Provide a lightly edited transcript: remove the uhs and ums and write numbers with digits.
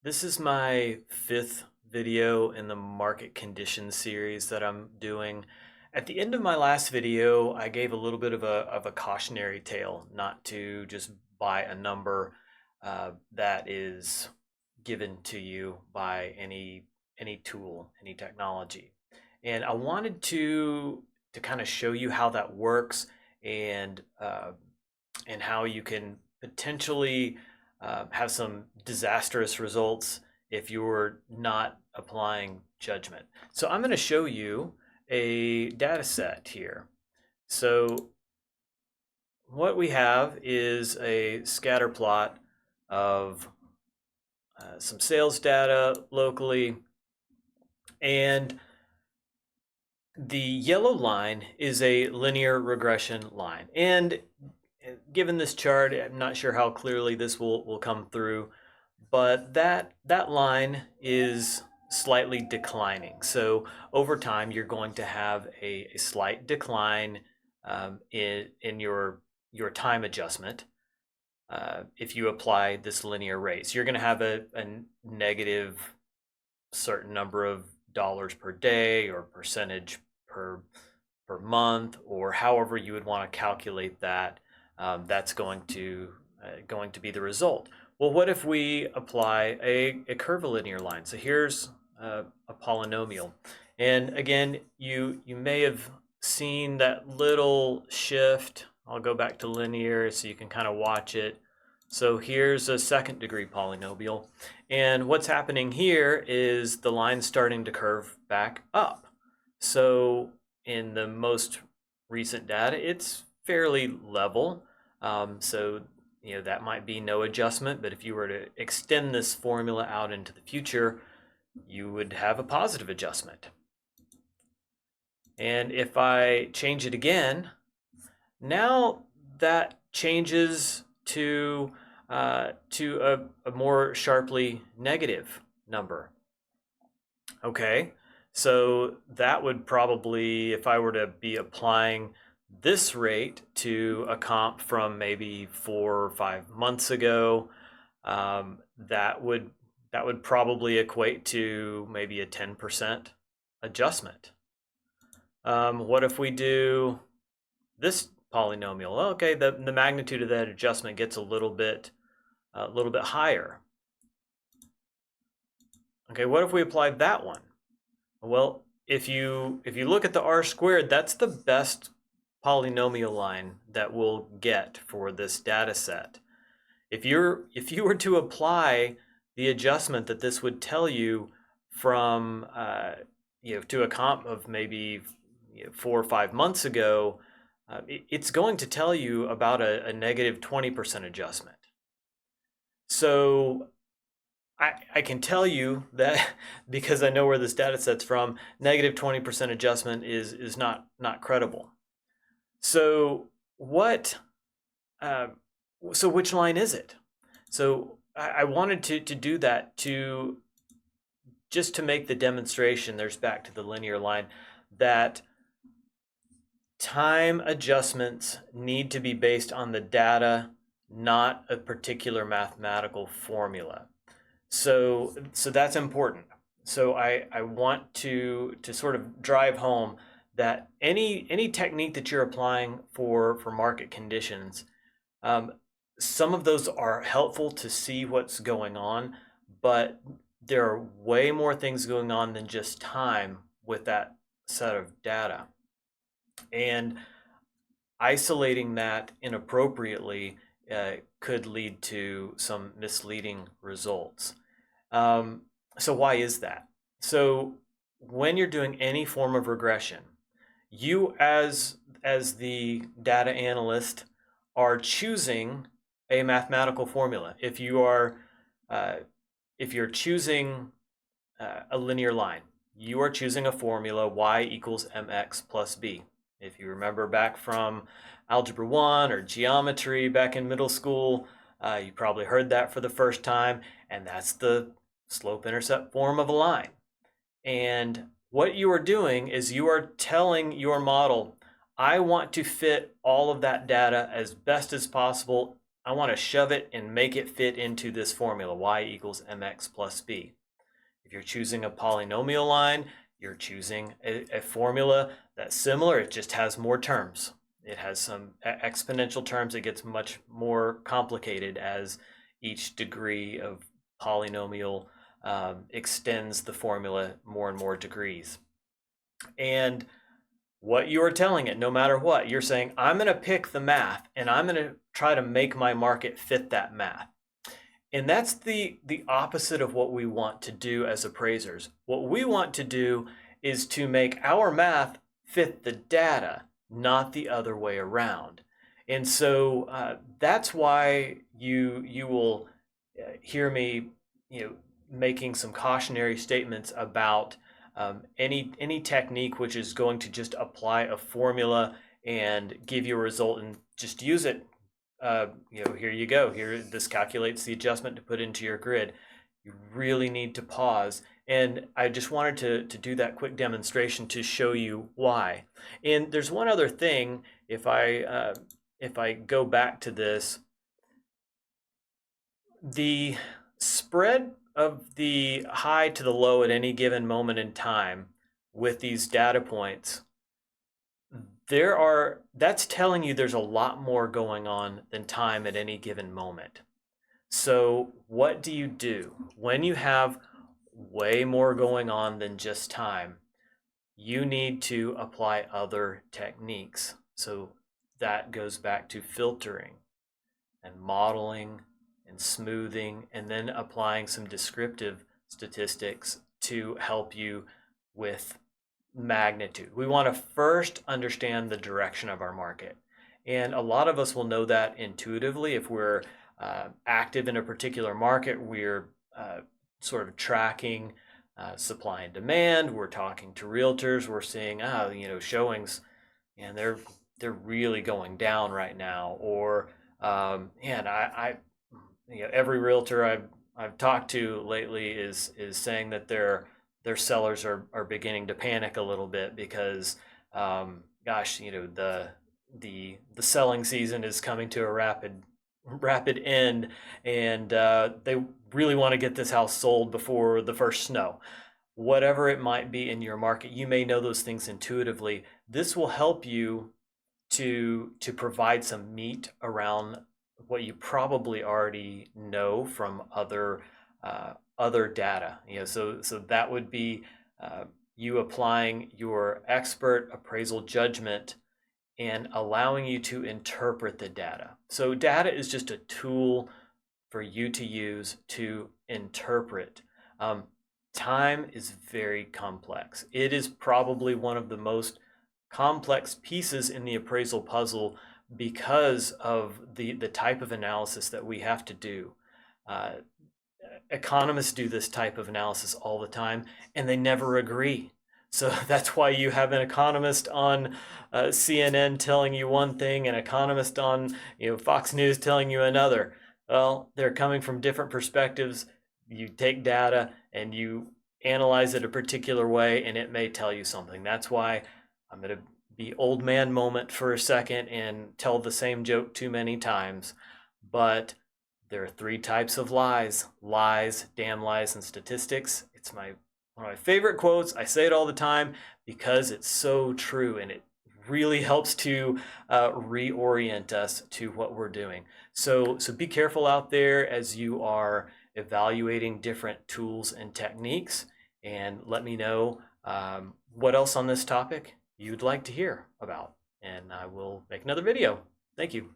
This is my fifth video in the market conditions series that I'm doing. At the end of my last video, I gave a little bit of a cautionary tale not to just buy a number that is given to you by any tool, any technology. And I wanted to kind of show you how that works and and how you can potentially have some disastrous results if you're not applying judgment. So I'm going to show you a data set here. So what we have is a scatter plot of some sales data locally, and the yellow line is a linear regression line. And given this chart, I'm not sure how clearly this will come through, but that line is slightly declining. So over time, you're going to have a slight decline in your time adjustment if you apply this linear rate. So you're going to have a negative certain number of dollars per day or percentage per month, or however you would want to calculate that. That's going to be the result. Well, what if we apply a curvilinear line? So here's a polynomial, and again, you may have seen that little shift. I'll go back to linear so you can kind of watch it. So here's a second degree polynomial, and what's happening here is the line's starting to curve back up. So in the most recent data, it's fairly level. So that might be no adjustment, but if you were to extend this formula out into the future, you would have a positive adjustment. And if I change it again, now that changes to a more sharply negative number. Okay, so that would probably, if I were to be applying this rate to a comp from maybe 4 or 5 months ago, that would probably equate to maybe a 10% adjustment. What if we do this polynomial? Well, okay, the magnitude of that adjustment gets a little bit higher. Okay, what if we apply that one? Well, if you look at the R squared, that's the best polynomial line that we'll get for this data set. If you were to apply the adjustment that this would tell you from to a comp of maybe 4 or 5 months ago, it's going to tell you about a negative 20% adjustment. So I can tell you that because I know where this data set's from, negative 20% adjustment is not credible. So what? So which line is it? So I wanted to do that just to make the demonstration. There's back to the linear line, that time adjustments need to be based on the data, not a particular mathematical formula. So that's important. So I want to sort of drive home that any technique that you're applying for market conditions, some of those are helpful to see what's going on, but there are way more things going on than just time with that set of data. And isolating that inappropriately could lead to some misleading results. So why is that? So when you're doing any form of regression, you as the data analyst are choosing a mathematical formula. If you're choosing a linear line, you are choosing a formula y equals mx plus b. If you remember back from Algebra 1 or geometry back in middle school, you probably heard that for the first time, and that's the slope-intercept form of a line. And what you are doing is you are telling your model, I want to fit all of that data as best as possible I want to shove it and make it fit into this formula, y equals mx plus b. If you're choosing a polynomial line, you're choosing a formula that's similar. It just has more terms. It has some exponential terms. It gets much more complicated as each degree of polynomial extends the formula more and more degrees. And what you are telling it, no matter what, you're saying, I'm going to pick the math and I'm going to try to make my market fit that math. And that's the opposite of what we want to do as appraisers. What we want to do is to make our math fit the data, not the other way around. And so that's why you will hear me, making some cautionary statements about any technique which is going to just apply a formula and give you a result and just use it. Here you go. Here, this calculates the adjustment to put into your grid. You really need to pause. And I just wanted to do that quick demonstration to show you why. And there's one other thing. If I go back to this, the spread of the high to the low at any given moment in time with these data points, that's telling you there's a lot more going on than time at any given moment. So what do you do when you have way more going on than just time? You need to apply other techniques. So that goes back to filtering and modeling and smoothing, and then applying some descriptive statistics to help you with magnitude. We want to first understand the direction of our market. And a lot of us will know that intuitively. If we're active in a particular market, we're sort of tracking supply and demand. We're talking to realtors. We're seeing, showings, and they're really going down right now. Or, every realtor I've talked to lately is saying that their sellers are beginning to panic a little bit because, the selling season is coming to a rapid end, and they really want to get this house sold before the first snow. Whatever it might be in your market, you may know those things intuitively. This will help you to provide some meat around what you probably already know from other data. So that would be you applying your expert appraisal judgment and allowing you to interpret the data. So data is just a tool for you to use to interpret. Time is very complex. It is probably one of the most complex pieces in the appraisal puzzle because of the type of analysis that we have to do. Economists do this type of analysis all the time, and they never agree. So that's why you have an economist on CNN telling you one thing, an economist on Fox News telling you another. Well, they're coming from different perspectives. You take data and you analyze it a particular way, and it may tell you something. That's why I'm going to be old man moment for a second and tell the same joke too many times. But there are three types of lies: damn lies, and statistics. It's one of my favorite quotes. I say it all the time because it's so true, and it really helps to reorient us to what we're doing. So be careful out there as you are evaluating different tools and techniques, and let me know what else on this topic you'd like to hear about, and I will make another video. Thank you.